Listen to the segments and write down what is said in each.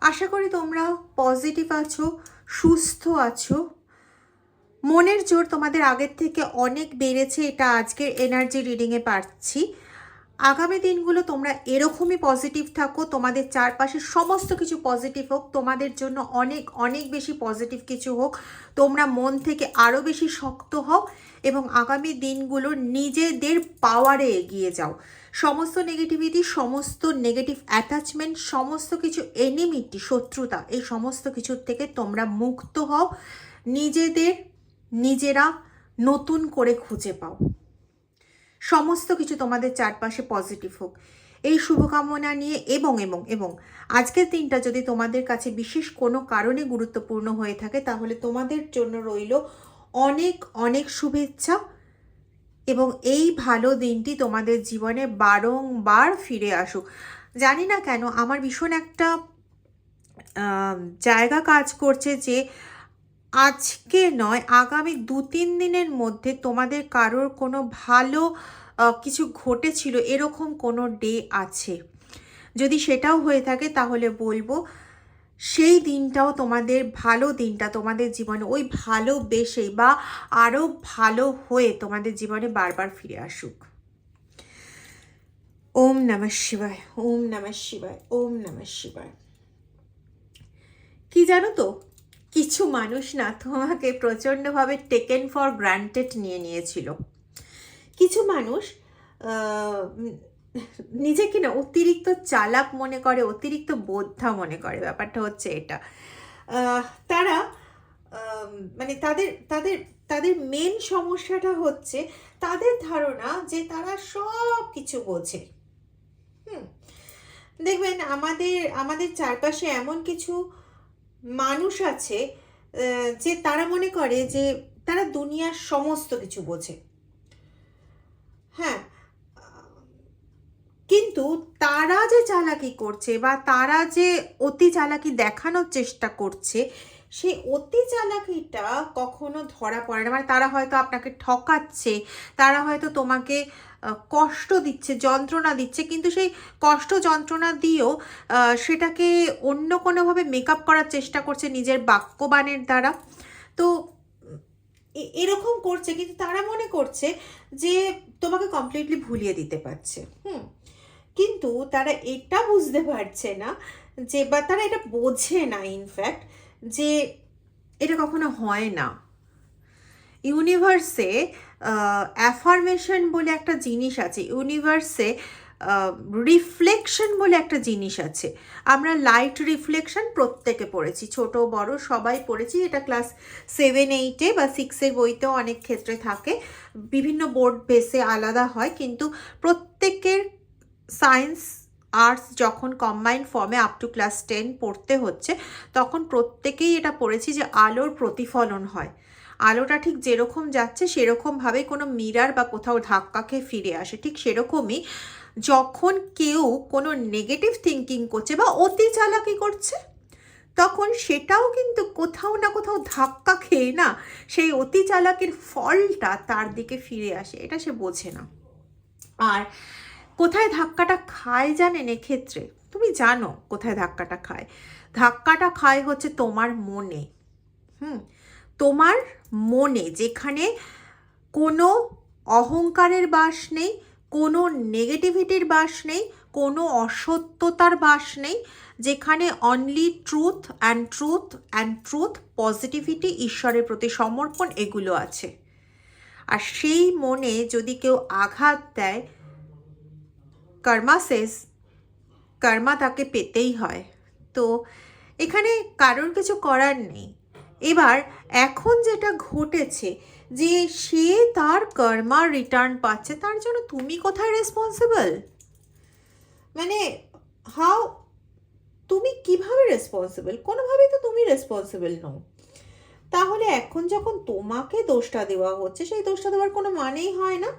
আশা করি তোমরা পজিটিভ আছো, সুস্থ আছো। মনের জোর তোমাদের আগের থেকে অনেক বেড়েছে, এটা আজকের এনার্জি রিডিংয়ে পাচ্ছি। আগামী দিনগুলো তোমরা এরকমই পজিটিভ থাকো, তোমাদের চারপাশে সমস্ত কিছু পজিটিভ হোক, তোমাদের জন্য অনেক অনেক বেশি পজিটিভ কিছু হোক, তোমরা মন থেকে আরও বেশি শক্ত হও এবং আগামী দিনগুলো নিজেদের পাওয়ারে এগিয়ে যাও। সমস্ত নেগেটিভিটি, সমস্ত নেগেটিভ অ্যাটাচমেন্ট, সমস্ত কিছু এনিমিটি, শত্রুতা, এই সমস্ত কিছুর থেকে তোমরা মুক্ত হও, নিজেরা নতুন করে খুঁজে পাও। সমস্ত কিছু তোমাদের চারপাশে পজিটিভ হোক, এই শুভকামনা নিয়ে এবং এবং এবং আজকের দিনটা যদি তোমাদের কাছে বিশেষ কোনো কারণে গুরুত্বপূর্ণ হয়ে থাকে তাহলে তোমাদের জন্য রইল অনেক অনেক শুভেচ্ছা এবং এই ভালো দিনটি তোমাদের জীবনে বারংবার ফিরে আসুক। জানি না কেন আমার ভীষণ একটা জায়গা কাজ করছে যে আজকে নয়, আগামী 2-3 দিনের মধ্যে তোমাদের কারোর কোনো ভালো কিছু ঘটেছিল এরকম কোনো ডে আছে। যদি সেটাও হয়ে থাকে তাহলে বলবো সেই দিনটাও তোমাদের ভালো দিনটা তোমাদের জীবনে ওই ভালোবেসে বা আরও ভালো হয়ে তোমাদের জীবনে বারবার ফিরে আসুক। ওম নমঃ শিবায়, ওম নমঃ শিবায়, ওম নমঃ শিবায়। কি জানো তো, কিছু মানুষ না তোমাকে প্রচণ্ডভাবে টেকেন ফর গ্রান্টেড নিয়েছিল। কিছু মানুষ নিজেকে না অতিরিক্ত চালাক মনে করে, অতিরিক্ত বোদ্ধা মনে করে। ব্যাপারটা হচ্ছে এটা, তারা মানে তাদের তাদের তাদের মেন সমস্যাটা হচ্ছে তাদের ধারণা যে তারা সব কিছু বোঝে। দেখবেন আমাদের চারপাশে এমন কিছু মানুষ আছে যে তারা মনে করে যে তারা দুনিয়ার সমস্ত কিছু বোঝে। হ্যাঁ, কিন্তু তারা যে চালাকি করছে বা তারা যে অতি চালাকি দেখানোর চেষ্টা করছে, সেই অতি চালাকিটা কখনো ধরা পড়ে না। মানে তারা হয়তো আপনাকে ঠকাচ্ছে, তারা হয়তো তোমাকে কষ্ট দিচ্ছে, যন্ত্রণা দিচ্ছে, কিন্তু সেই কষ্ট যন্ত্রণা দিয়েও সেটাকে অন্য কোনোভাবে মেকআপ করার চেষ্টা করছে নিজের বাক্যবাণের দ্বারা। তো এরকম করছে, কিন্তু তারা মনে করছে যে তোমাকে কমপ্লিটলি ভুলিয়ে দিতে পারছে। কিন্তু তারা এটা বুঝতে পারছে না যে, বা তারা এটা বোঝে না ইনফ্যাক্ট, যে এটা কখনো হয় না। ইউনিভার্সে অ্যাফার্মেশন বলে একটা জিনিস আছে, ইউনিভার্সে রিফ্লেকশন বলে একটা জিনিস আছে। আমরা লাইট রিফ্লেকশন প্রত্যেকে পড়েছি, ছোট বড় সবাই পড়েছি। এটা ক্লাস 7-8 বা 6 বইতেও অনেক ক্ষেত্রে থাকে, বিভিন্ন বোর্ড বেসে আলাদা হয়, কিন্তু প্রত্যেকের সায়েন্স আর্টস যখন কম্বাইন্ড ফর্মে আপ টু ক্লাস 10 পড়তে হচ্ছে তখন প্রত্যেকেই এটা পড়েছি যে আলোর প্রতিফলন হয়। আলোটা ঠিক যেরকম যাচ্ছে সেরকমভাবে কোনো মিরার বা কোথাও ধাক্কা খেয়ে ফিরে আসে। ঠিক সেরকমই যখন কেউ কোনো নেগেটিভ থিঙ্কিং করছে বা অতি চালাকি করছে তখন সেটাও কিন্তু কোথাও না কোথাও ধাক্কা খেয়ে না সেই অতি চালাকির ফলটা তার দিকে ফিরে আসে। এটা সে বোঝে না। আর কোথায় ধাক্কাটা খায় জানেন? এক্ষেত্রে তুমি জানো কোথায় ধাক্কাটা খায়। ধাক্কাটা খায় হচ্ছে তোমার মনে। তোমার মনে, যেখানে কোনো অহংকারের বাস নেই, কোনো নেগেটিভিটির বাস নেই, কোনো অসত্যতার বাস নেই, যেখানে only truth and truth and truth, positivity, ঈশ্বরের প্রতি সমর্পণ, এগুলো আছে। আর সেই মনে যদি কেউ আঘাত দেয়, কর্মা সেজ, কর্মা তাকে পেতেই হয়। তো এখানে কারোর কিছু করার নেই। এবার এখন যেটা ঘটেছে যে সে তার কর্মার রিটার্ন পাচ্ছে, তার জন্য তুমি কোথায় রেসপন্সিবল? মানে হাউ, তুমি কিভাবে রেসপন্সিবল? কোনোভাবেই তো তুমি রেসপন্সিবল নও। তাহলে এখন যখন তোমাকে দোষটা দেওয়া হচ্ছে, সেই দোষটা দেওয়ার কোনো মানেই হয় না।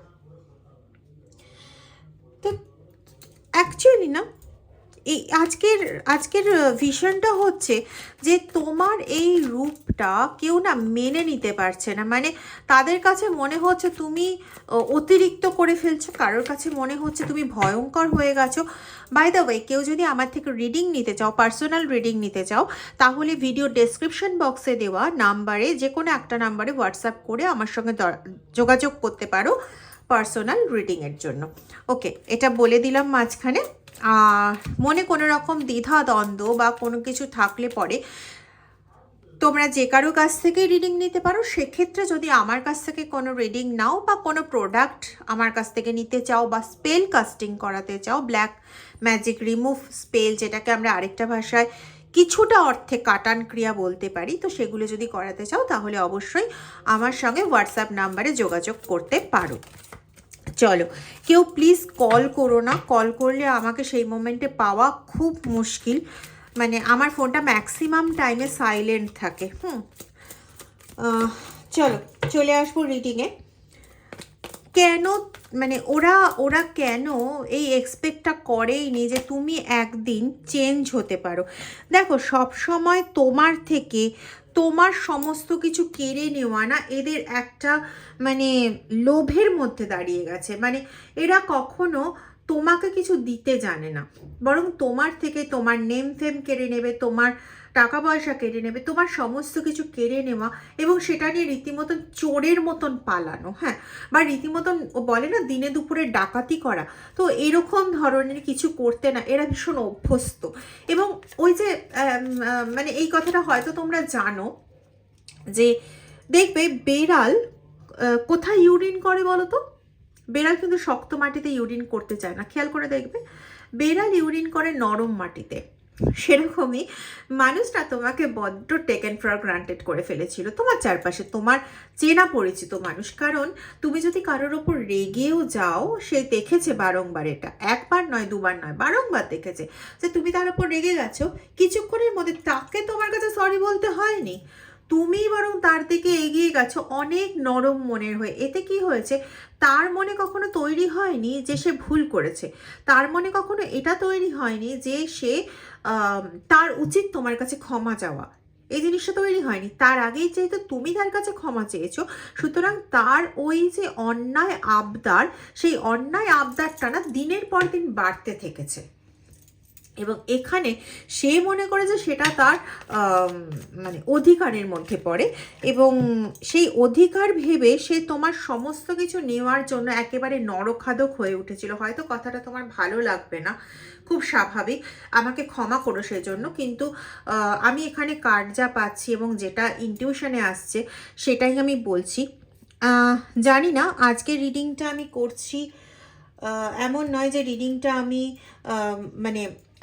তো অ্যাকচুয়ালি না, এই আজকের আজকের ভিশনটা হচ্ছে যে তোমার এই রূপটা কেউ না মেনে নিতে পারছে না, মানে তাদের কাছে মনে হচ্ছে তুমি অতিরিক্ত করে ফেলছো, কারোর কাছে মনে হচ্ছে তুমি ভয়ঙ্কর হয়ে গেছো। বাই দ্য ওয়ে, কেউ যদি আমার থেকে রিডিং নিতে চাও, পার্সোনাল রিডিং নিতে চাও, তাহলে ভিডিও ডেসক্রিপশন বক্সে দেওয়া নাম্বারে, যে কোনো একটা নাম্বারে হোয়াটসঅ্যাপ করে আমার সঙ্গে যোগাযোগ করতে পারো পার্সোনাল রিডিংয়ের জন্য। ওকে, এটা বলে দিলাম মাঝখানে। মনে কোনো রকম দ্বিধা দ্বন্দ্ব বা কোনো কিছু থাকলে পরে তোমরা যে কারো কাছ থেকেই রিডিং নিতে পারো। সেক্ষেত্রে যদি আমার কাছ থেকে কোনো রিডিং নাও বা কোনো প্রোডাক্ট আমার কাছ থেকে নিতে চাও বা স্পেল কাস্টিং করাতে চাও, ব্ল্যাক ম্যাজিক রিমুভ স্পেল, যেটাকে আমরা আরেকটা ভাষায় কিছুটা অর্থে কাটান ক্রিয়া বলতে পারি, তো সেগুলো যদি করাতে চাও তাহলে অবশ্যই আমার সঙ্গে হোয়াটসঅ্যাপ নাম্বারে যোগাযোগ করতে পারো। চলো, কেউ প্লিজ কল করো না, কল করলে আমাকে সেই মোমেন্টে পাওয়া খুব মুশকিল, মানে আমার ফোনটা ম্যাক্সিমাম টাইমে সাইলেন্ট থাকে। চলো চলে আসবো রিডিংয়ে। কেন, মানে ওরা কেন এই এক্সপেক্টটা করেইনি যে তুমি একদিন চেঞ্জ হতে পারো। দেখো, সব সময় তোমার থেকে তোমার সমস্ত কিছু কেড়ে নেওয়া না এদের একটা মানে লোভের মধ্যে দাঁড়িয়ে গেছে। মানে এরা কখনো তোমাকে কিছু দিতে জানে না, বরং তোমার থেকে তোমার নেম ফেম কেড়ে নেবে, তোমার টাকা পয়সা কেড়ে নেবে, তোমার সমস্ত কিছু কেড়ে নেওয়া, এবং সেটা নিয়ে রীতিমতন চোরের মতন পালানো, হ্যাঁ, বা রীতিমতন বলে না দিনে দুপুরে ডাকাতি করা, তো এরকম ধরনের কিছু করতে না এরা ভীষণ অভ্যস্ত। এবং ওই যে মানে এই কথাটা হয়তো তোমরা জানো যে দেখবে বেড়াল কোথায় ইউরিন করে বলো তো? বেড়াল কিন্তু শক্ত মাটিতে ইউরিন করতে চায় না, খেয়াল করে দেখবে, বেড়াল ইউরিন করে নরম মাটিতে। সেরকমই মানুষটা তোমাকে বড্ড টেকেন ফর গ্রান্টেড করে ফেলেছিল তোমার চারপাশে, তোমার চেনা পরিচিত মানুষ। কারণ তুমি যদি কারোর ওপর রেগেও যাও, সে দেখেছে বারংবার, এটা একবার নয় দুবার নয়, বারংবার দেখেছে যে তুমি তার ওপর রেগে গেছো, কিছুক্ষণের মধ্যে তাকে তোমার কাছে সরি বলতে হয়নি, তুমি বরং তার দিকে এগিয়ে গেছো অনেক নরম মনের হয়ে। এতে কি হয়েছে, তার মনে কখনো তৈরি হয়নি যে সে ভুল করেছে, তার মনে কখনো এটা তৈরি হয়নি যে সে তার উচিত তোমার কাছে ক্ষমা চাওয়া, এই জিনিসটা তৈরি হয়নি। তার আগেই যেহেতু তুমি তার কাছে ক্ষমা চেয়েছো, সুতরাং তার ওই যে অন্যায় আবদার, সেই অন্যায় আবদারটা না দিনের পর দিন বাড়তে থেকেছে, এবং এখানে সে মনে করে যে সেটা তার মানে অধিকারের মধ্যে পড়ে, এবং সেই অধিকার ভেবে সে তোমার সমস্ত কিছু নেওয়ার জন্য একেবারে নরখাদক হয়ে উঠেছিল। হয়তো কথাটা তোমার ভালো লাগবে না, খুব স্বাভাবিক, আমাকে ক্ষমা করো সেজন্য, কিন্তু আমি এখানে কার্ড যা পাচ্ছি এবং যেটা ইনটিউশনে আসছে সেটাই আমি বলছি। জানি না আজকে রিডিংটা আমি করছি, এমন নয় যে রিডিংটা আমি মানে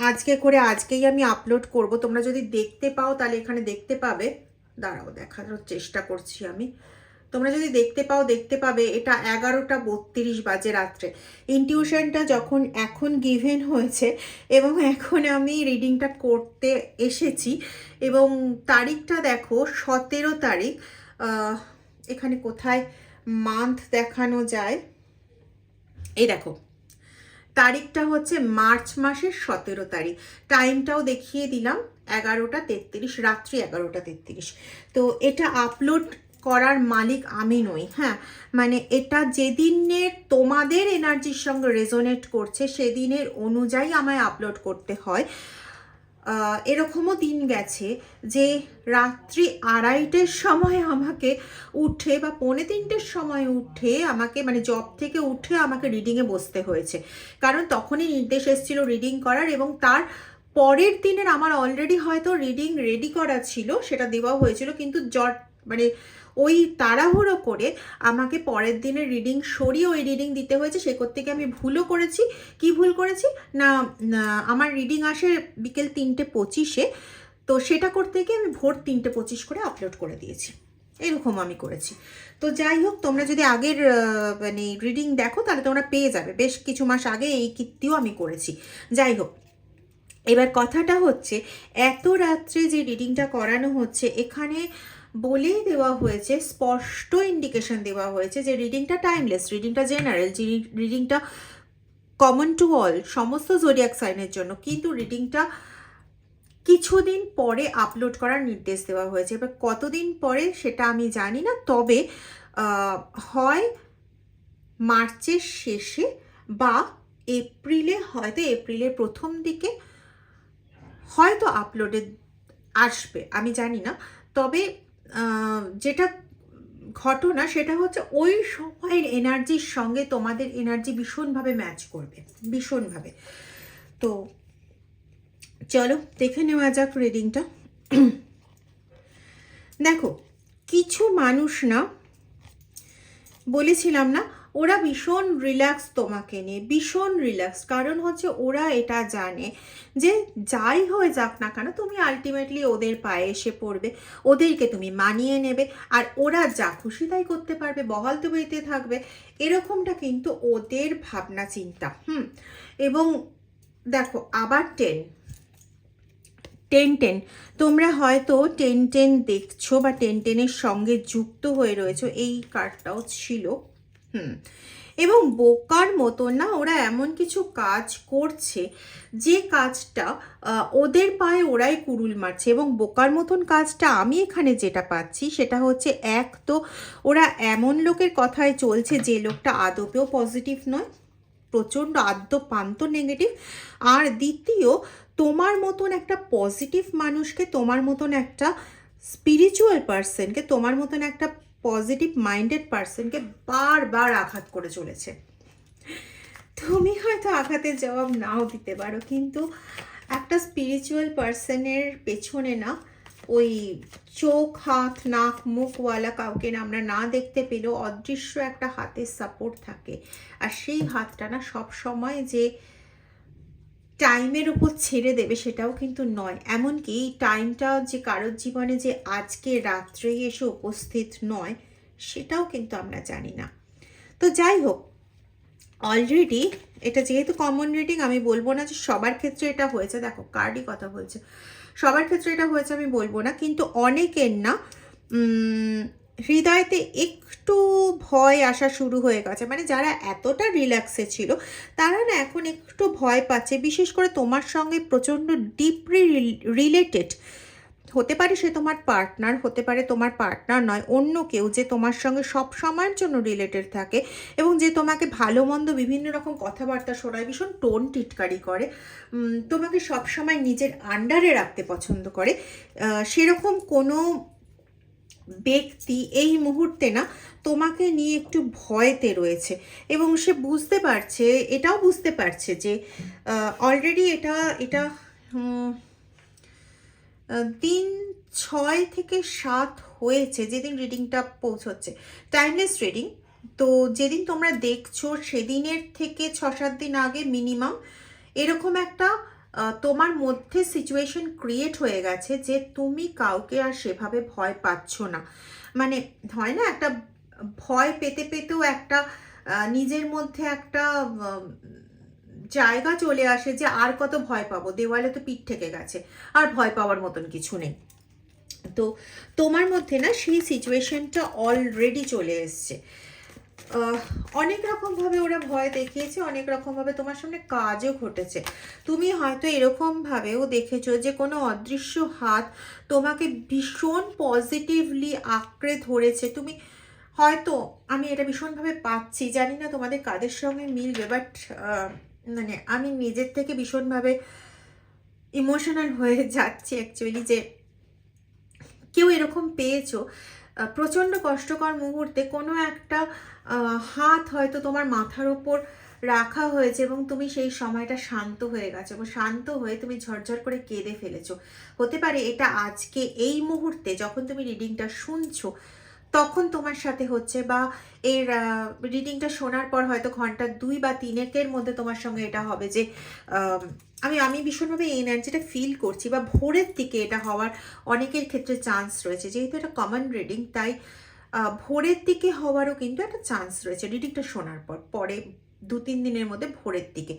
আজকে করে আজকেই আমি আপলোড করব। তোমরা যদি দেখতে পাও তাহলে এখানে দেখতে পাবে, দাঁড়াও দেখানোর চেষ্টা করছি আমি, তোমরা যদি দেখতে পাবে এটা 11:32 বাজে রাত্রে। ইনটিউশনটা যখন এখন গিভেন হয়েছে এবং এখন আমি রিডিংটা করতে এসেছি, এবং তারিখটা দেখো 17 তারিখ, এখানে কোথায় মান্থ দেখানো যায়, এই দেখো তারিখটা হচ্ছে মার্চ মাসের 17 তারিখ, টাইমটাও দেখিয়ে দিলাম 11:33, রাত্রি 11:33। তো এটা আপলোড করার মালিক আমি নই, হ্যাঁ, মানে এটা যেদিনের তোমাদের এনার্জির সঙ্গে রেজোনেট করছে সেদিনের অনুযায়ী আমায় আপলোড করতে হয়। এরকমও দিন গেছে যে রাত্রি 2:30-র সময় আমাকে উঠে বা 2:45-র সময় উঠে আমাকে, মানে জব থেকে উঠে আমাকে রিডিংয়ে বসতে হয়েছে, কারণ তখনই নির্দেশ এসেছিল রিডিং করার, এবং তার পরের দিনের আমার অলরেডি হয়তো রিডিং রেডি করা ছিল, সেটা দেওয়া হয়েছিল, কিন্তু মানে ওই তাড়াহুড়ো করে আমাকে পরের দিনের রিডিং সরিয়ে ওই রিডিং দিতে হয়েছে। সে করতে গিয়ে আমি ভুলও করেছি। কি ভুল করেছি না, আমার রিডিং আসে বিকেল 3:25-এ, তো সেটা করতে গিয়ে আমি ভোর 3:25 করে আপলোড করে দিয়েছি, এরকম আমি করেছি। তো যাই হোক, তোমরা যদি আগের মানে রিডিং দেখো তাহলে তোমরা পেয়ে যাবে, বেশ কিছু মাস আগে এই কীর্তিও আমি করেছি। যাই হোক, এবার কথাটা হচ্ছে এত রাত্রে যে রিডিংটা করানো হচ্ছে, এখানে বলেই দেওয়া হয়েছে, স্পষ্ট ইন্ডিকেশন দেওয়া হয়েছে যে রিডিংটা টাইমলেস, রিডিংটা জেনারেল, রিডিংটা কমন টু অল সমস্ত জোডিয়াক সাইনের জন্য, কিন্তু রিডিংটা কিছুদিন পরে আপলোড করার নির্দেশ দেওয়া হয়েছে। এবার কতদিন পরে সেটা আমি জানি না, তবে হয় মার্চের শেষে বা এপ্রিলে, হয়তো এপ্রিলের প্রথম দিকে হয়তো আপলোডে আসবে, আমি জানি না। তবে যেটা ঘটনা সেটা হচ্ছে ওই সময়ের এনার্জির সঙ্গে তোমাদের এনার্জি ভীষণভাবে ম্যাচ করবে, ভীষণভাবে। তো চলো দেখে নেওয়া যাক রিডিংটা। দেখো, কিছু মানুষ না, বলেছিলাম না, ওরা ভীষণ রিল্যাক্স তোমাকে নিয়ে, ভীষণ রিল্যাক্স। কারণ হচ্ছে ওরা এটা জানে যে যাই হয়ে যাক না কেন তুমি আলটিমেটলি ওদের পায়ে এসে পড়বে, ওদেরকে তুমি মানিয়ে নেবে, আর ওরা যা খুশি তাই করতে পারবে, বহাল তবিতে থাকবে, এরকমটা কিন্তু ওদের ভাবনা চিন্তা। এবং দেখো আবার 10 তোমরা হয়তো 10 দেখছো বা 10 সঙ্গে যুক্ত হয়ে রয়েছো, এই কার্ডটাও ছিল। এবং বোকার মতো না, ওরা এমন কিছু কাজ করছে যে কাজটা ওদের পায়ে ওরাই কুড়ুল মারছে। এবং বোকার মতন কাজটা আমি এখানে যেটা পাচ্ছি সেটা হচ্ছে, এক তো ওরা এমন লোকের কথায় চলছে যে লোকটা আদপেও পজিটিভ নয়, প্রচণ্ড আদ্যপান্ত নেগেটিভ। আর দ্বিতীয়, তোমার মতন একটা পজিটিভ মানুষকে, তোমার মতন একটা স্পিরিচুয়াল পার্সনকে, তোমার মতন একটা পজিটিভ মাইন্ডেড পার্সনকে বারবার আঘাত করে চলেছে। তুমি হয়তো আঘাতের জবাব নাও দিতে পারো, কিন্তু একটা স্পিরিচুয়াল পার্সনের পেছনে না, ওই চোখ, হাত, নাক, মুখওয়ালা কাউকে না আমরা না দেখতে পেলেও অদৃশ্য একটা হাতের সাপোর্ট থাকে। আর সেই হাতটা না সব সময় যে টাইমের উপর ছেড়ে দেবে সেটাও কিন্তু নয়। এমনকি এই টাইমটা যে কারোর জীবনে যে আজকে রাত্রেই এসে উপস্থিত নয়, সেটাও কিন্তু আমরা জানি না। তো যাই হোক, অলরেডি এটা যেহেতু কমন রিডিং, আমি বলবো না যে সবার ক্ষেত্রে এটা হয়েছে। দেখো কার্ডই কথা বলছে, সবার ক্ষেত্রে এটা হয়েছে আমি বলবো না, কিন্তু অনেকের না হৃদয়তে একটু ভয় আসা শুরু হয়ে গেছে। মানে যারা এতটা রিল্যাক্সে ছিল তারা না এখন একটু ভয় পাচ্ছে, বিশেষ করে তোমার সঙ্গে প্রচণ্ড ডিপলি রিলেটেড হতে পারে। সে তোমার পার্টনার হতে পারে, তোমার পার্টনার নয়, অন্য কেউ যে তোমার সঙ্গে সব সময়ের জন্য রিলেটেড থাকে এবং যে তোমাকে ভালো মন্দ বিভিন্ন রকম কথাবার্তা শোনায়, ভীষণ টোন টিটকারি করে, তোমাকে সব সময় নিজের আন্ডারে রাখতে পছন্দ করে, সেরকম কোনো ব্যক্তি এই মুহূর্তে না তোমাকে নিয়ে একটু ভয়তে রয়েছে। এবং সে বুঝতে পারছে, এটাও বুঝতে পারছে যে অলরেডি এটা দিন 6 থেকে 7 হয়েছে যেদিন রিডিংটা পৌঁছচ্ছে, টাইমলেস রিডিং। তো যেদিন তোমরা দেখছো সেদিনের থেকে 6-7 দিন আগে মিনিমাম এরকম একটা তোমার মধ্যে সিচুয়েশন ক্রিয়েট হয়ে গেছে যে তুমি কাউকে আর সেভাবে ভয় পাচ্ছ না। মানে হয় না, একটা ভয় পেতে পেতেও একটা নিজের মধ্যে একটা জায়গা চলে আসে যে আর কত ভয় পাবো, দেওয়ালে তো পিঠ থেকে গেছে, আর ভয় পাওয়ার মতন কিছু নেই। তো তোমার মধ্যে না সেই সিচুয়েশনটা অলরেডি চলে এসছে। অনেক রকমভাবে ওরা ভয় দেখিয়েছে, অনেক রকমভাবে তোমার সামনে কাজও ঘটেছে। তুমি হয়তো এরকমভাবেও দেখেছো যে কোনো অদৃশ্য হাত তোমাকে ভীষণ পজিটিভলি আঁকড়ে ধরেছে। তুমি হয়তো, আমি এটা ভীষণভাবে পাচ্ছি, জানি না তোমাদের কাদের সঙ্গে মিলবে, বাট মানে আমি নিজের থেকে ভীষণভাবে ইমোশনাল হয়ে যাচ্ছি অ্যাকচুয়ালি, যে কেউ এরকম পেয়েছো প্রচণ্ড কষ্টকর মুহূর্তে কোনো একটা হাত হয়তো তোমার মাথার ওপর রাখা হয়েছে এবং তুমি সেই সময়টা শান্ত হয়ে গেছো এবং শান্ত হয়ে তুমি ঝরঝর করে কেঁদে ফেলেছো। হতে পারে এটা আজকে এই মুহূর্তে যখন তুমি রিডিংটা শুনছো তখন তোমার সাথে হচ্ছে, বা এর রিডিংটা শোনার পর হয়তো ঘন্টা 2 বা 3 মধ্যে তোমার সঙ্গে এটা হবে যে আমি ভীষণভাবে এই এনার্জিটা ফিল করছি, বা ভোরের দিকে এটা হওয়ার অনেকের ক্ষেত্রে চান্স রয়েছে। যেহেতু এটা কমন রিডিং তাই ভোরের দিকে হওয়ারও কিন্তু একটা চান্স রয়েছে রিডিংটা শোনার পর, পরে 2-3 দিনের মধ্যে ভোরের দিকে।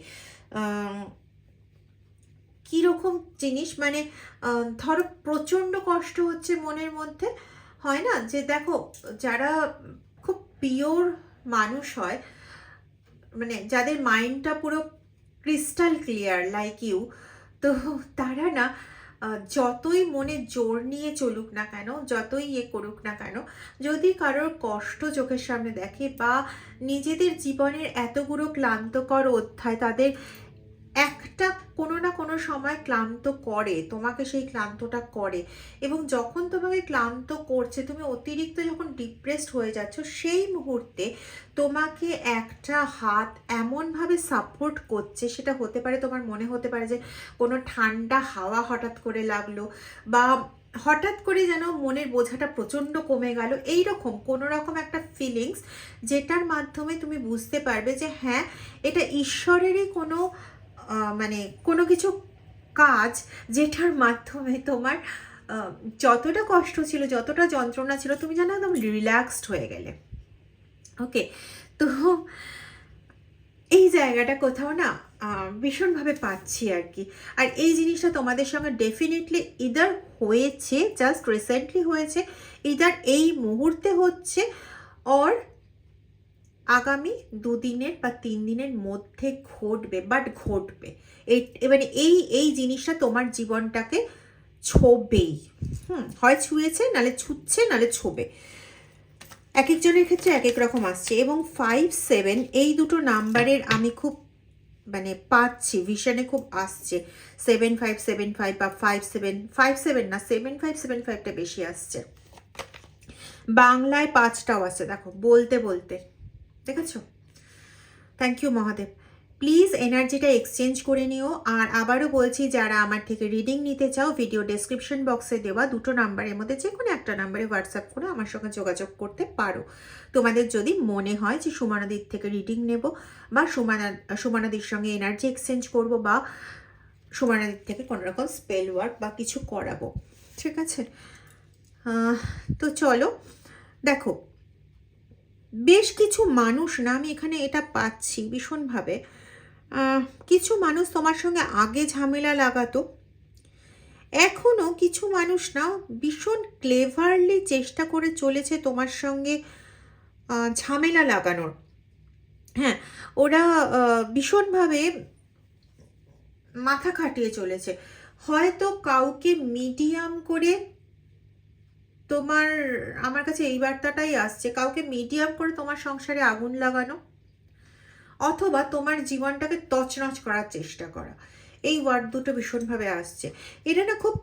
কীরকম জিনিস, মানে ধরো প্রচণ্ড কষ্ট হচ্ছে মনের মধ্যে, হয় না যে দেখো যারা খুব পিওর মানুষ হয় মানে যাদের মাইন্ডটা পুরো ক্রিস্টাল ক্লিয়ার লাইক ইউ, তো তারা না যতই মনে জোর নিয়ে চলুক না কেন, যতই ইয়ে করুক না কেন, যদি কারোর কষ্ট চোখের সামনে দেখে বা নিজেদের জীবনের এতগুলো ক্লান্তকর অধ্যায় তাদের একটা কোনো না কোনো সময় ক্লান্ত করে, তোমাকে সেই ক্লান্তটা করে, এবং যখন তোমাকে ক্লান্ত করছে, তুমি অতিরিক্ত যখন ডিপ্রেসড হয়ে যাচ্ছ, সেই মুহূর্তে তোমাকে একটা হাত এমনভাবে সাপোর্ট করছে, সেটা হতে পারে তোমার মনে হতে পারে যে কোনো ঠান্ডা হাওয়া হঠাৎ করে লাগলো, বা হঠাৎ করে যেন মনের বোঝাটা প্রচণ্ড কমে গেল, এইরকম কোনো রকম একটা ফিলিংস, যেটার মাধ্যমে তুমি বুঝতে পারবে যে হ্যাঁ, এটা ঈশ্বরেরই কোনো মানে কোনো কিছু কাজ, যেটার মাধ্যমে তোমার যতটা কষ্ট ছিল, যতটা যন্ত্রণা ছিল, তুমি যেন একদম রিল্যাক্সড হয়ে গেলে। ওকে, তো এই জায়গাটা কোথাও না ভীষণভাবে পাচ্ছি আর কি। আর এই জিনিসটা তোমাদের সঙ্গে ডেফিনেটলি ইদার হয়েছে, জাস্ট রিসেন্টলি হয়েছে, ইদার এই মুহূর্তে হচ্ছে, অর আগামী 2 দিনের বা 3 দিনের মধ্যে ঘটবে, বাট ঘটবে। এবারে এই জিনিসটা তোমার জীবনটাকে ছোবেই। হয় ছুঁয়েছে, নালে ছুঁচ্ছে, নালে ছোবে। এক একজনের ক্ষেত্রে এক এক রকম আসছে। এবং 5-7 এই দুটো নাম্বারের আমি খুব মানে পাচ্ছি, ভিশনে খুব আসছে। 7575 বা 57 না, 7575টা বেশি আসছে। বাংলায় 5টাও আছে, দেখো বলতে বলতে, দেখেছো? Thank you Mahadev. প্লিজ এনার্জিটা এক্সচেঞ্জ করে নিও। আর আবারও বলছি, যারা আমার থেকে রিডিং নিতে চাও, ভিডিও ডেসক্রিপশন বক্সে দেওয়া 2টো নাম্বারের মধ্যে যে কোনো একটা নাম্বারে হোয়াটসঅ্যাপ করে আমার সঙ্গে যোগাযোগ করতে পারো। তোমাদের যদি মনে হয় যে সুমনাদির থেকে রিডিং নেব, বা সুমনাদির সঙ্গে এনার্জি এক্সচেঞ্জ করব, বা সুমনাদির থেকে কোনো রকম স্পেল ওয়ার্ক বা কিছু করাবো, ঠিক আছে? তো চলো, দেখো বেশ কিছু মানুষ না, আমি এখানে এটা পাচ্ছি ভীষণভাবে, কিছু মানুষ তোমার সঙ্গে আগে ঝামেলা লাগাতো, এখনও কিছু মানুষ না ভীষণ ক্লেভারলি চেষ্টা করে চলেছে তোমার সঙ্গে ঝামেলা লাগানোর। হ্যাঁ, ওরা ভীষণভাবে মাথা খাটিয়ে চলেছে, হয়তো কাউকে মিডিয়াম করে তোমার, আমার কাছে এই বার্তাটাই আসছে, কাউকে মিডিয়াম করে তোমার সংসারে আগুন লাগানো, অথবা তোমার জীবনটাকে তছনছ করার চেষ্টা করা। এই ওয়ার্ড দুটো ভীষণভাবে আসছে। এটা না খুব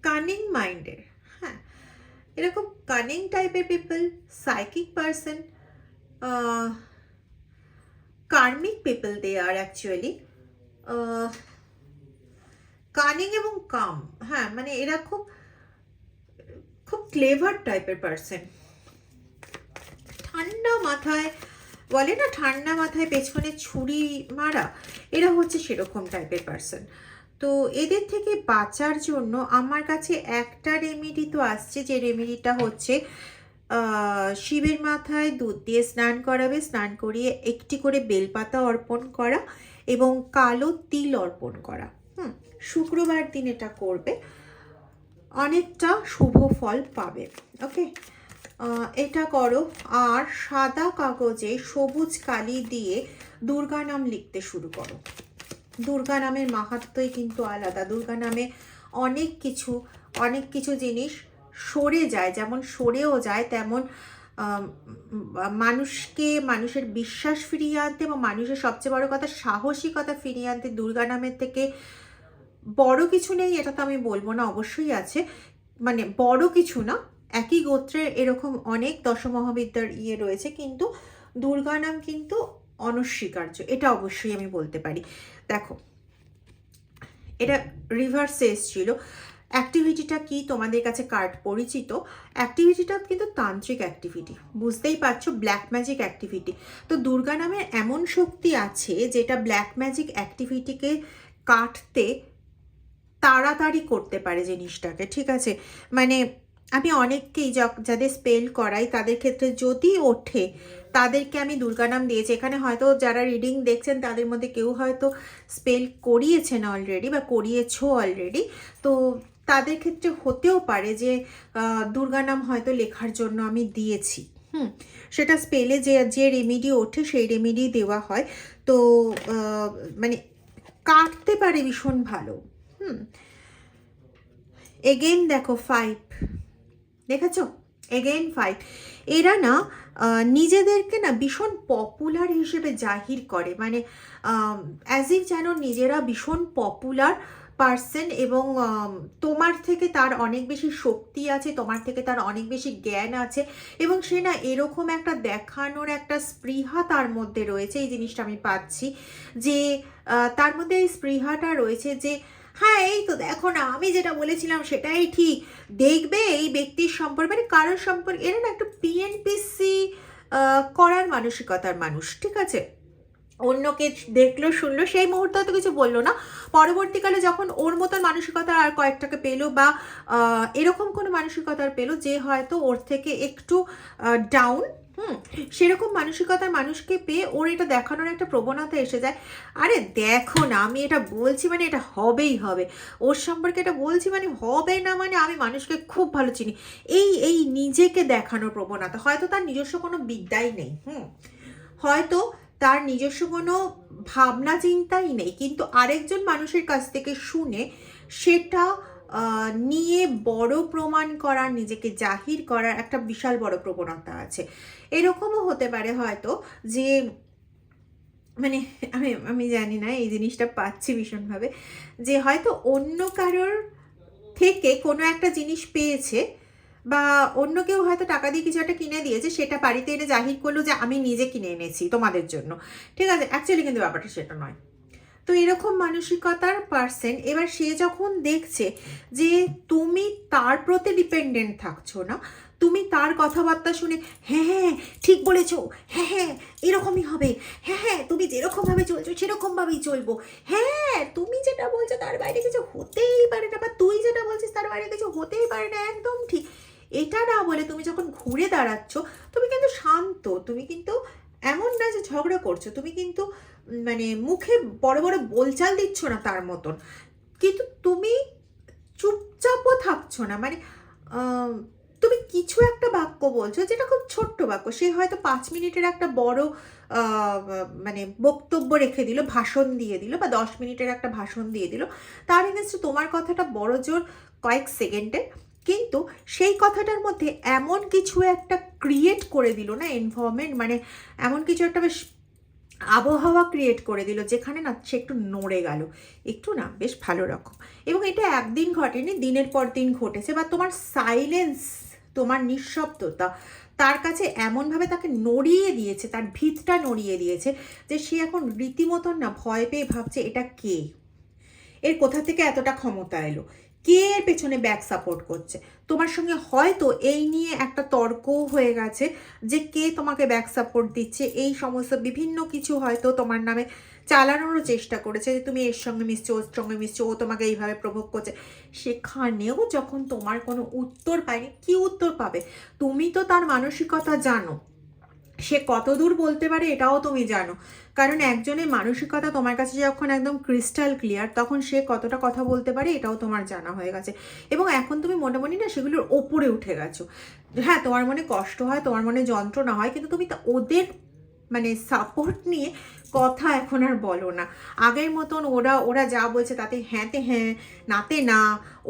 কানিং মাইন্ডের, হ্যাঁ, এটা খুব কানিং টাইপের people, psychic person, karmic people they are actually. Cunning এবং কাম, হ্যাঁ, মানে এরা খুব খুব ক্লেভার টাইপের পার্সন। ঠান্ডা মাথায়, বলে না ঠান্ডা মাথায় পেছনে ছুরি মারা, এরা হচ্ছে সেরকম টাইপের পার্সন। তো এদের থেকে বাঁচার জন্য আমার কাছে একটা রেমেডি তো আসছে, যে রেমেডিটা হচ্ছে শিবের মাথায় দুধ দিয়ে স্নান করাবে, স্নান করিয়ে একটি করে বেলপাতা অর্পণ করা এবং কালো তিল অর্পণ করা। শুক্রবার দিন এটা করবে, অনেকটা শুভ ফল পাবে। ওকে, এটা করো। আর সাদা কাগজে সবুজ কালি দিয়ে দুর্গা নাম লিখতে শুরু করো। দুর্গা নামের মাহাত্ম্যই কিন্তু আলাদা। দুর্গা নামে অনেক কিছু জিনিস সরে যায়, যেমন সরেও যায়, তেমন মানুষের বিশ্বাস ফিরিয়ে আনতে এবং মানুষের সবচেয়ে বড় কথা সাহসিকতা ফিরিয়ে আনতে দুর্গা নামের থেকে বড় কিছু নেই। এটা তো আমি বলবো না, অবশ্যই আছে, মানে বড় কিছু না, একই গোত্রের এরকম অনেক দশমহাবিদ্যার রয়েছে, কিন্তু দুর্গা নাম কিন্তু অনস্বীকার্য, এটা অবশ্যই আমি বলতে পারি। দেখো, এটা রিভার্সে এসেছিল। অ্যাক্টিভিটিটা কি তোমাদের কাছে কার্ড পরিচিত? অ্যাক্টিভিটিটা কিন্তু তান্ত্রিক অ্যাক্টিভিটি, বুঝতেই পারছো, ব্ল্যাক ম্যাজিক অ্যাক্টিভিটি। তো দুর্গা নামের এমন শক্তি আছে যেটা ব্ল্যাক ম্যাজিক অ্যাক্টিভিটিকে কাটতে তাড়াতাড়ি করতে পারে জিনিসটাকে, ঠিক আছে? মানে আমি অনেককেই যাদের স্পেল করাই, তাদের ক্ষেত্রে যদি ওঠে, তাদেরকে আমি দুর্গা নাম দিয়েছি। এখানে হয়তো যারা রিডিং দেখছেন তাদের মধ্যে কেউ হয়তো স্পেল করিয়েছেন অলরেডি বা করিয়েছো অলরেডি, তো তাদের ক্ষেত্রে হতেও পারে যে দুর্গা নাম হয়তো লেখার জন্য আমি দিয়েছি। হুম, সেটা স্পেলে যে যে রেমেডি ওঠে সেই রেমেডি দেওয়া হয়। তো মানে কাটতে পারে ভীষণ ভালো। হুম, এগেইন দেখো 5, দেখেছো? এগেইন 5। এরা না নিজেদেরকে না ভীষণ পপুলার হিসেবে জাহির করে, মানে অ্যাজ ইফ যেন নিজেরা ভীষণ পপুলার পার্সন, এবং তোমার থেকে তার অনেক বেশি শক্তি আছে, তোমার থেকে তার অনেক বেশি জ্ঞান আছে, এবং সে না এরকম একটা দেখানোর একটা স্পৃহা তার মধ্যে রয়েছে। এই জিনিসটা আমি পাচ্ছি যে তার মধ্যে এই স্পৃহাটা রয়েছে যে হ্যাঁ এই তো দেখো না, আমি যেটা বলেছিলাম সেটাই ঠিক, দেখবে এই ব্যক্তির সম্পর্কে, মানে কারোর সম্পর্কে, এরা না একটু পিএনপিসি করার মানসিকতার মানুষ, ঠিক আছে? অন্যকে দেখলো শুনলো, সেই মুহূর্তে হয়তো কিছু বললো না, পরবর্তীকালে যখন ওর মতন মানসিকতা আর কয়েকটাকে পেলো, বা এরকম কোনো মানসিকতার পেলো যে হয়তো ওর থেকে একটু ডাউন, সেরকম মানসিকতার মানুষকে পেয়ে ওর এটা দেখানোর একটা প্রবণতা এসে যায়, আরে দেখো না আমি এটা বলছি মানে এটা হবেই হবে, ওর সম্পর্কে এটা বলছি মানে হবে না, মানে আমি মানুষকে খুব ভালো চিনি, এই এই নিজেকে দেখানোর প্রবণতা। হয়তো তার নিজস্ব কোনো বিদ্যাই নেই, হয়তো তার নিজস্ব কোনো ভাবনা চিন্তাই নেই, কিন্তু আরেকজন মানুষের কাছ থেকে শুনে সেটা নিয়ে বড় প্রমাণ করার, নিজেকে জাহির করার একটা বিশাল বড় প্রবণতা আছে। এরকমও হতে পারে হয়তো যে মানে আমি আমি জানি না, এই জিনিসটা পাচ্ছি ভীষণভাবে, যে হয়তো অন্য কারোর থেকে কোনো একটা জিনিস পেয়েছে, বা অন্য কেউ হয়তো টাকা দিয়ে কিছু একটা কিনে দিয়েছে, সেটা বাড়িতে এনে জাহির করলো যে আমি নিজে কিনে এনেছি তোমাদের জন্য, ঠিক আছে? অ্যাকচুয়ালি কিন্তু ব্যাপারটা সেটা নয়। তো এরকম মানসিকতার পার্সন এবার সে যখন দেখছে যে তুমি তার প্রতি ডিপেন্ডেন্ট থাকছো না, তুমি তার কথাবার্তা শুনে হ্যাঁ হ্যাঁ ঠিক বলেছো, হ্যাঁ হ্যাঁ এরকমই হবে, হ্যাঁ হ্যাঁ তুমি যেরকমভাবে চলছো সেরকমভাবেই চলবো, হ্যাঁ তুমি যেটা বলছো তার বাইরে কিছু হতেই পারে না, বা তুই যেটা বলছিস তার বাইরে কিছু হতেই পারে না, একদম ঠিক, এটা না বলে তুমি যখন ঘুরে দাঁড়াচ্ছ, তুমি কিন্তু শান্ত, তুমি কিন্তু এমন না যে ঝগড়া করছো, তুমি কিন্তু মানে মুখে বড় বড় বলচাল দিচ্ছ না তার মতন, কিন্তু তুমি চুপচাপও থাকছো না, মানে তুমি কিছু একটা বাক্য বলছো যেটা খুব ছোট্ট বাক্য, সে হয়তো 5 মিনিটের একটা বড় মানে বক্তব্য রেখে দিল, ভাষণ দিয়ে দিল, বা 10 মিনিটের একটা ভাষণ দিয়ে দিল, তার এগেন্সে তোমার কথাটা বড় জোর কয়েক সেকেন্ডে, কিন্তু সেই কথাটার মধ্যে এমন কিছু একটা ক্রিয়েট করে দিল না এনভায়রনমেন্ট, মানে এমন কিছু একটা বেশ আবহাওয়া ক্রিয়েট করে দিল যেখানে না সে একটু নড়ে গেল, একটু না বেশ ভালো রকম। এবং এটা একদিন ঘটেনি, দিনের পর দিন ঘটেছে, বা তোমার সাইলেন্স, তোমার নিঃশব্দতা তার কাছে এমনভাবে তাকে নড়িয়ে দিয়েছে, তার ভিতটা নড়িয়ে দিয়েছে, যে সে এখন রীতিমতন না ভয় পেয়ে ভাবছে এটা কে, এর কোথা থেকে এতটা ক্ষমতা এলো, কে এর পেছনে ব্যাক সাপোর্ট করছে। তোমার সঙ্গে হয়তো এই নিয়ে একটা তর্কও হয়ে গেছে যে কে তোমাকে ব্যাক সাপোর্ট দিচ্ছে, এই সমস্ত বিভিন্ন কিছু হয়তো তোমার নামে চালানোরও চেষ্টা করেছে, যে তুমি এর সঙ্গে মিশছো, ওর সঙ্গে মিশছো, ও তোমাকে এইভাবে প্রভোগ করছে। সেখানেও যখন তোমার কোনো উত্তর পায়নি, কি উত্তর পাবে? তুমি তো তার মানসিকতা জানো, সে কত দূর বলতে পারে এটাও তুমি জানো, কারণ একজনের মানসিকতা তোমার কাছে যখন একদম ক্রিস্টাল ক্লিয়ার, তখন সে কতটা কথা বলতে পারে এটাও তোমার জানা হয়ে গেছে, এবং এখন তুমি মনে মনে না সেগুলোর ওপরে উঠে গেছো। হ্যাঁ তোমার মনে কষ্ট হয়, তোমার মনে যন্ত্রণা হয়, কিন্তু তুমি ওদের মানে সাপোর্ট নিয়ে কথা এখন আর বলো না। আগের মতন ওরা ওরা যা বলছে তাতে হ্যাঁতে হ্যাঁ, নাতে না,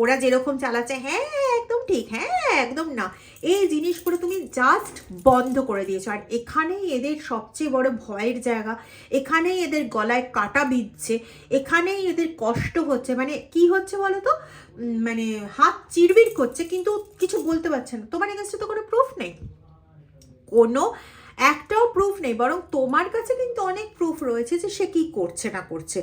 ওরা যেরকম চালাচ্ছে হ্যাঁ একদম ঠিক, হ্যাঁ একদম না, এই জিনিসগুলো তুমি জাস্ট বন্ধ করে দিয়েছো। আর এখানেই এদের সবচেয়ে বড় ভয়ের জায়গা, এখানেই এদের গলায় কাটা বিঁধছে, এখানেই এদের কষ্ট হচ্ছে, মানে কি হচ্ছে বলো তো, মানে হাত চিরবির করছে কিন্তু কিছু বলতে পারছে না। তোমার কাছে তো কোনো প্রুফ নেই, কোনো একটাও প্রুফ নেই, বরং তোমার কাছে কিন্তু অনেক প্রুফ রয়েছে যে সে কি করছে না করছে,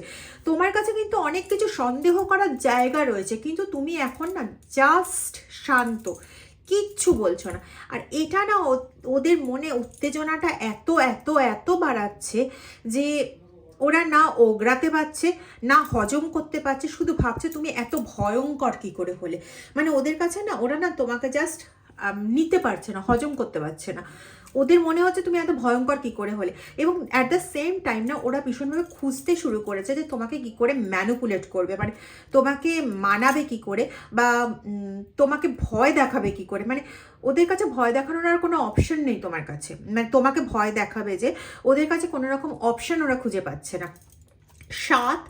তোমার কাছে কিন্তু অনেক কিছু সন্দেহ করার জায়গা রয়েছে, কিন্তু তুমি এখন না জাস্ট শান্ত, কিচ্ছু বলছো না। আর এটা না ওদের মনে উত্তেজনাটা এত এত এত বাড়াচ্ছে যে ওরা না ওগড়াতে পারছে, না হজম করতে পারছে, শুধু ভাবছে তুমি এত ভয়ঙ্কর কি করে হলে, মানে ওদের কাছে না ওরা না তোমাকে জাস্ট নিতে পারছে না, হজম করতে পারছে না, ওদের মনে হচ্ছে তুমি এত ভয়ঙ্কর কী করে হলে, এবং অ্যাট দ্য সেম টাইম না ওরা ভীষণভাবে খুঁজতে শুরু করেছে যে তোমাকে কী করে ম্যানুপুলেট করবে, মানে তোমাকে মানাবে কী করে, বা তোমাকে ভয় দেখাবে কী করে। মানে ওদের কাছে ভয় দেখানোর আর কোনো অপশন নেই তোমার কাছে, মানে তোমাকে ভয় দেখাবে যে ওদের কাছে কোনো রকম অপশন ওরা খুঁজে পাচ্ছে না। 7,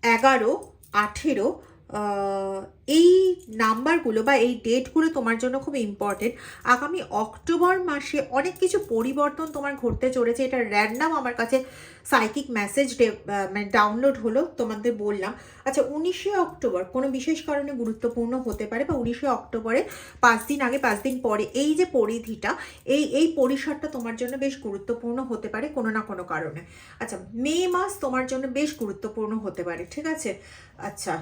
11, 18 এই নাম্বারগুলো বা এই ডেটগুলো তোমার জন্য খুব ইম্পর্টেন্ট। আগামী অক্টোবর মাসে অনেক কিছু পরিবর্তন তোমার ঘটতে চলেছে। এটা র্যান্ডাম আমার কাছে সাইকিক মেসেজ মানে ডাউনলোড হলো, তোমাদের বললাম। আচ্ছা, 19শে অক্টোবর কোনো বিশেষ কারণে গুরুত্বপূর্ণ হতে পারে, বা 19শে অক্টোবরে 5 দিন আগে 5 দিন পরে এই যে পরিধিটা, এই পরিসরটা তোমার জন্য বেশ গুরুত্বপূর্ণ হতে পারে কোনো না কোনো কারণে। আচ্ছা, মে মাস তোমার জন্য বেশ গুরুত্বপূর্ণ হতে পারে, ঠিক আছে। আচ্ছা,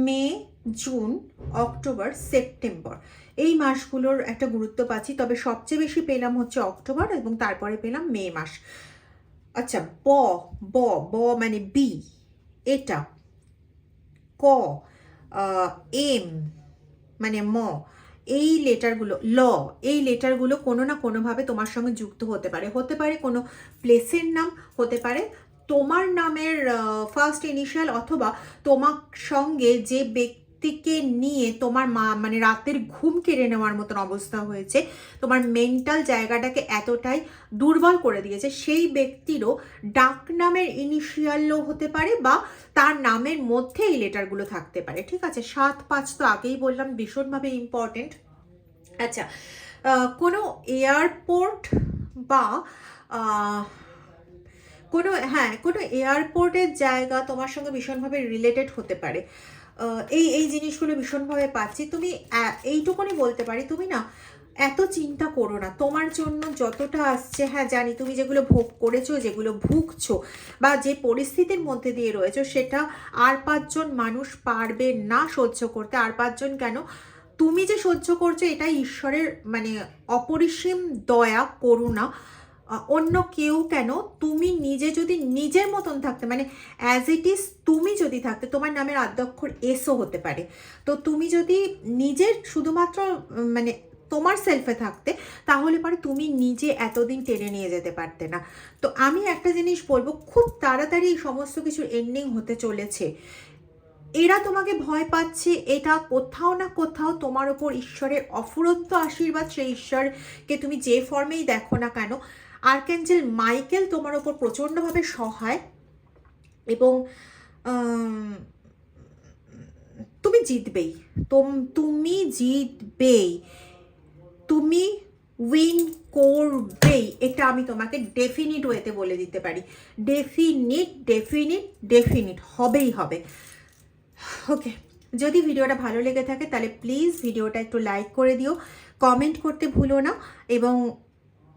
মে, জুন, অক্টোবর, সেপ্টেম্বর এই মাসগুলোর একটা গুরুত্ব পাচ্ছি, তবে সবচেয়ে বেশি পেলাম হচ্ছে অক্টোবর এবং তারপরে পেলাম মে মাস। আচ্ছা, ব ব ব মানে বি, এটা ক, এম মানে ম, এই লেটারগুলো, ল, এই লেটারগুলো কোনো না কোনোভাবে তোমার সঙ্গে যুক্ত হতে পারে। হতে পারে কোনো প্লেসের নাম, হতে পারে তোমার নামের ফার্স্ট ইনিশিয়াল, অথবা তোমার সঙ্গে যে ব্যক্তিকে নিয়ে তোমার মানে রাতের ঘুম কেড়ে নেওয়ার মতন অবস্থা হয়েছে, তোমার মেন্টাল জায়গাটাকে এতটাই দুর্বল করে দিয়েছে, সেই ব্যক্তিরও ডাক নামের ইনিশিয়ালও হতে পারে, বা তার নামের মধ্যে এই লেটারগুলো থাকতে পারে, ঠিক আছে। 7, 5 তো আগেই বললাম ভীষণভাবে ইম্পর্টেন্ট। আচ্ছা, কোনো এয়ারপোর্ট বা কোনো এয়ারপোর্টের জায়গা তোমার সঙ্গে ভীষণভাবে রিলেটেড হতে পারে। এই জিনিসগুলো ভীষণভাবে পাচ্ছি। তুমি এইটুকুনি বলতে পারি, তুমি না এত চিন্তা করো না, তোমার জন্য যতটা আসছে, হ্যাঁ জানি তুমি যেগুলো ভোগ করেছো, যেগুলো ভুগছো, বা যে পরিস্থিতির মধ্যে দিয়ে রয়েছো, সেটা আর 5 জন মানুষ পারবে না সহ্য করতে। আর 5 জন কেন, তুমি যে সহ্য করছো এটাই ঈশ্বরের মানে অপরিসীম দয়া, করুণা। অন্য কেউ কেন, তুমি নিজে যদি নিজের মতন থাকতে, মানে অ্যাজ ইট ইজ তুমি যদি থাকতে, তোমার নামের আদ্যক্ষর এসও হতে পারে, তো তুমি যদি নিজের শুধুমাত্র মানে তোমার সেলফে থাকতে, তাহলে পরে তুমি নিজে এতদিন টেনে নিয়ে যেতে পারতে না। তো আমি একটা জিনিস বলবো, খুব তাড়াতাড়ি এই সমস্ত কিছুর এন্ডিং হতে চলেছে। এরা তোমাকে ভয় পাচ্ছে, এটা কোথাও না কোথাও তোমার ওপর ঈশ্বরের অফুরন্ত আশীর্বাদ। সেই ঈশ্বরকে তুমি যে ফর্মেই দেখো না কেন, আর্কএঞ্জেল মাইকেল তোমার ওপর প্রচণ্ডভাবে সহায়, এবং তুমি জিতবেই, তুমি জিতবেই, তুমি উইন করবেই, এটা আমি তোমাকে ডেফিনিট ওয়েতে বলে দিতে পারি। ডেফিনিট হবেই হবে। ওকে, যদি ভিডিওটা ভালো লেগে থাকে তাহলে প্লিজ ভিডিওটা একটু লাইক করে দিও, কমেন্ট করতে ভুলো না, এবং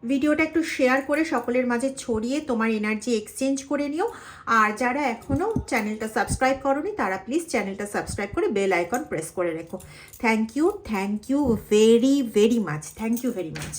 ভিডিওটা একটু শেয়ার করে সকলের মাঝে ছড়িয়ে তোমার এনার্জি এক্সচেঞ্জ করে নিও। আর যারা এখনও চ্যানেলটা সাবস্ক্রাইব করোনি তারা প্লিজ চ্যানেলটা সাবস্ক্রাইব করে বেল আইকন প্রেস করে রেখো। Thank you very much, thank you very much.